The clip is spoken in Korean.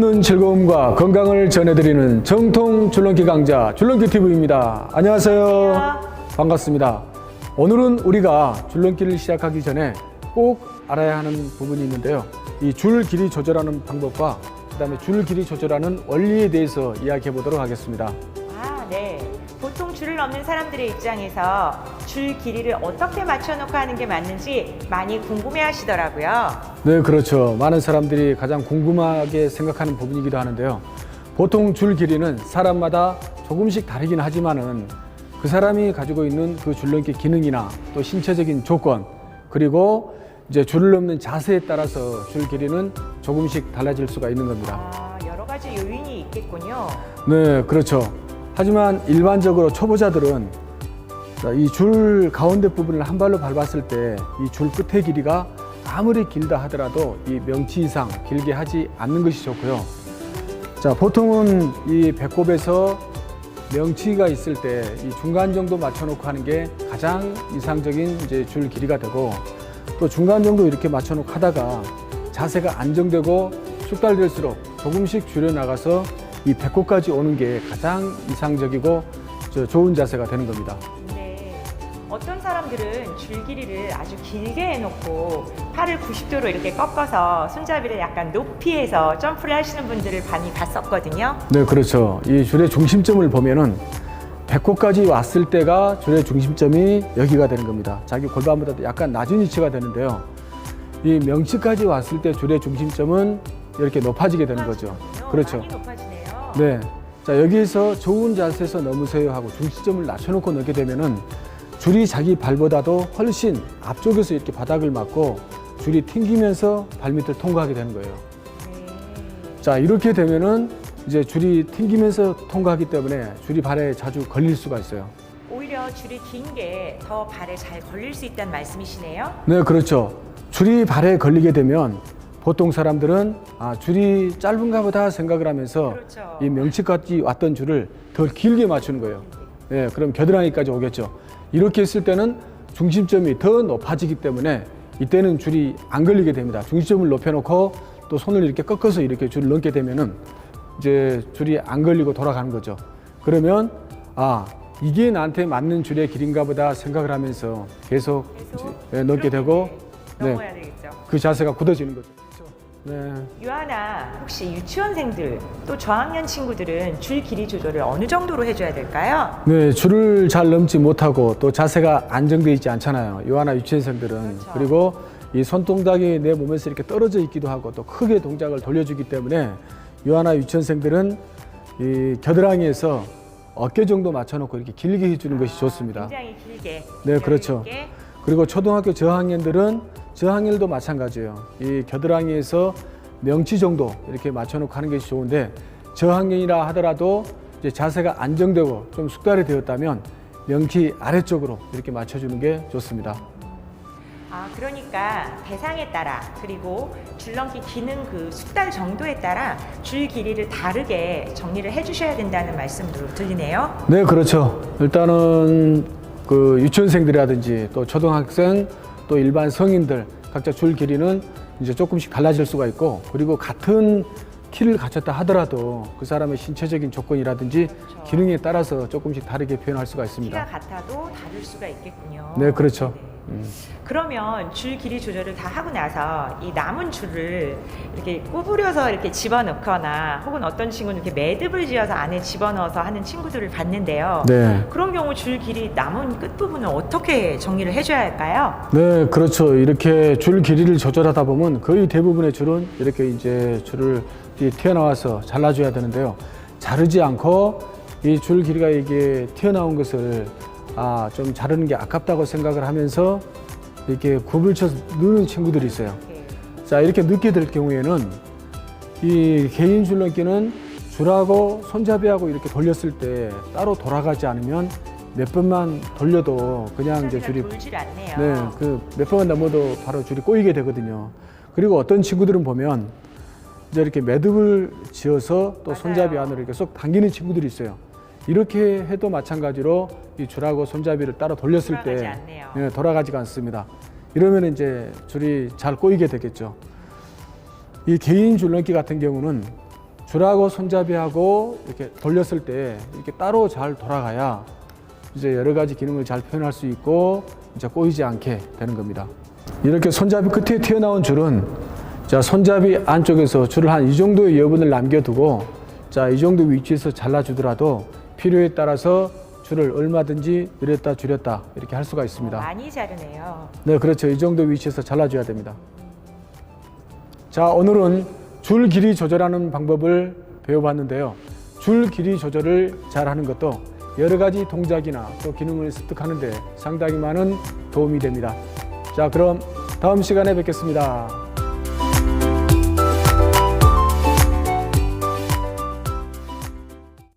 끊임없는 즐거움과 건강을 전해드리는 정통 줄넘기 강자 줄넘기 TV입니다. 안녕하세요. 반갑습니다. 오늘은 우리가 줄넘기를 시작하기 전에 꼭 알아야 하는 부분이 있는데요. 이 줄 길이 조절하는 방법과 그다음에 줄 길이 조절하는 원리에 대해서 이야기해 보도록 하겠습니다. 네. 보통 줄을 넘는 사람들의 입장에서 줄 길이를 어떻게 맞춰놓고 하는 게 맞는지 많이 궁금해 하시더라고요. 네, 그렇죠. 많은 사람들이 가장 궁금하게 생각하는 부분이기도 하는데요. 보통 줄 길이는 사람마다 조금씩 다르긴 하지만은 그 사람이 가지고 있는 그 줄넘기 기능이나 또 신체적인 조건, 그리고 이제 줄을 넘는 자세에 따라서 줄 길이는 조금씩 달라질 수가 있는 겁니다. 여러 가지 요인이 있겠군요. 네, 그렇죠. 하지만 일반적으로 초보자들은 이 줄 가운데 부분을 한 발로 밟았을 때 이 줄 끝의 길이가 아무리 길다 하더라도 이 명치 이상 길게 하지 않는 것이 좋고요. 자, 보통은 이 배꼽에서 명치가 있을 때 이 중간 정도 맞춰놓고 하는 게 가장 이상적인 이제 줄 길이가 되고, 또 중간 정도 이렇게 맞춰놓고 하다가 자세가 안정되고 숙달될수록 조금씩 줄여나가서 이 배꼽까지 오는 게 가장 이상적이고 좋은 자세가 되는 겁니다. 네. 어떤 사람들은 줄 길이를 아주 길게 해놓고 팔을 90도로 이렇게 꺾어서 손잡이를 약간 높이 해서 점프를 하시는 분들을 많이 봤었거든요. 네, 그렇죠. 이 줄의 중심점을 보면은 배꼽까지 왔을 때가 줄의 중심점이 여기가 되는 겁니다. 자기 골반보다도 약간 낮은 위치가 되는데요. 이 명치까지 왔을 때 줄의 중심점은 이렇게 높아지게 되는 거죠. 그렇죠. 많이 높아지네요. 네. 자, 여기에서 좋은 자세에서 넘으세요 하고 중심점을 낮춰놓고 넣게 되면은 줄이 자기 발보다도 훨씬 앞쪽에서 이렇게 바닥을 맞고 줄이 튕기면서 발밑을 통과하게 되는 거예요. 자, 이렇게 되면은 이제 줄이 튕기면서 통과하기 때문에 줄이 발에 자주 걸릴 수가 있어요. 오히려 줄이 긴 게 더 발에 잘 걸릴 수 있다는 말씀이시네요? 네, 그렇죠. 줄이 발에 걸리게 되면 보통 사람들은 줄이 짧은가 보다 생각을 하면서 그렇죠. 이 명치까지 왔던 줄을 더 길게 맞추는 거예요. 네, 그럼 겨드랑이까지 오겠죠. 이렇게 했을 때는 중심점이 더 높아지기 때문에 이때는 줄이 안 걸리게 됩니다. 중심점을 높여놓고 또 손을 이렇게 꺾어서 이렇게 줄을 넘게 되면은 이제 줄이 안 걸리고 돌아가는 거죠. 그러면 이게 나한테 맞는 줄의 길인가 보다 생각을 하면서 계속 넘게 되고 넘어야 되겠죠. 그 자세가 굳어지는 거죠. 네. 유아나, 혹시 유치원생들 또 저학년 친구들은 줄 길이 조절을 어느 정도로 해줘야 될까요? 네, 줄을 잘 넘지 못하고 또 자세가 안정되어 있지 않잖아요. 요하나 유치원생들은. 그렇죠. 그리고 이 손동작이 내 몸에서 이렇게 떨어져 있기도 하고 또 크게 동작을 돌려주기 때문에 요하나 유치원생들은 이 겨드랑이에서 어깨 정도 맞춰놓고 이렇게 길게 해주는 것이 좋습니다. 굉장히 길게. 네, 그렇죠. 길게. 그리고 초등학교 저학년들은 저학년도 마찬가지예요. 이 겨드랑이에서 명치 정도 이렇게 맞춰놓고 하는 것이 좋은데, 저학년이라 하더라도 이제 자세가 안정되고 좀 숙달이 되었다면 명치 아래쪽으로 이렇게 맞춰주는 게 좋습니다. 그러니까 대상에 따라, 그리고 줄넘기 기능 그 숙달 정도에 따라 줄 길이를 다르게 정리를 해주셔야 된다는 말씀도 들리네요. 네, 그렇죠. 일단은 그 유치원생들이라든지 또 초등학생 또 일반 성인들 각자 줄 길이는 이제 조금씩 달라질 수가 있고, 그리고 같은 키를 갖췄다 하더라도 그 사람의 신체적인 조건이라든지 그렇죠. 기능에 따라서 조금씩 다르게 표현할 수가 있습니다. 키가 같아도 다를 수가 있겠군요. 네, 그렇죠. 그러면 줄 길이 조절을 다 하고 나서 이 남은 줄을 이렇게 구부려서 이렇게 집어넣거나, 혹은 어떤 친구는 이렇게 매듭을 지어서 안에 집어넣어서 하는 친구들을 봤는데요. 네. 그런 경우 줄 길이 남은 끝부분을 어떻게 정리를 해줘야 할까요? 네, 그렇죠. 이렇게 줄 길이를 조절하다 보면 거의 대부분의 줄은 이렇게 이제 줄을 튀어나와서 잘라줘야 되는데요. 자르지 않고 이 줄 길이가 이게 튀어나온 것을 좀 자르는 게 아깝다고 생각을 하면서 이렇게 굽을 쳐서 넣는 친구들이 있어요. 자, 이렇게 넣게 될 경우에는 이 개인 줄넘기는 줄하고 손잡이하고 이렇게 돌렸을 때 따로 돌아가지 않으면 몇 번만 돌려도 그냥 이제 줄이 돌질 않네요. 네, 그 몇 번만 넘어도 바로 줄이 꼬이게 되거든요. 그리고 어떤 친구들은 보면 이제 이렇게 매듭을 지어서 또 손잡이 안으로 이렇게 쏙 당기는 친구들이 있어요. 이렇게 해도 마찬가지로 이 줄하고 손잡이를 따로 돌렸을 때 돌아가지가 않습니다. 이러면 이제 줄이 잘 꼬이게 되겠죠. 이 개인 줄넘기 같은 경우는 줄하고 손잡이하고 이렇게 돌렸을 때 이렇게 따로 잘 돌아가야 이제 여러 가지 기능을 잘 표현할 수 있고 이제 꼬이지 않게 되는 겁니다. 이렇게 손잡이 끝에 튀어나온 줄은 자, 손잡이 안쪽에서 줄을 한 이 정도의 여분을 남겨두고 자, 이 정도 위치에서 잘라주더라도 필요에 따라서 줄을 얼마든지 늘렸다 줄였다 이렇게 할 수가 있습니다. 많이 자르네요. 네, 그렇죠. 이 정도 위치에서 잘라줘야 됩니다. 자, 오늘은 줄 길이 조절하는 방법을 배워봤는데요. 줄 길이 조절을 잘하는 것도 여러 가지 동작이나 또 기능을 습득하는 데 상당히 많은 도움이 됩니다. 자, 그럼 다음 시간에 뵙겠습니다.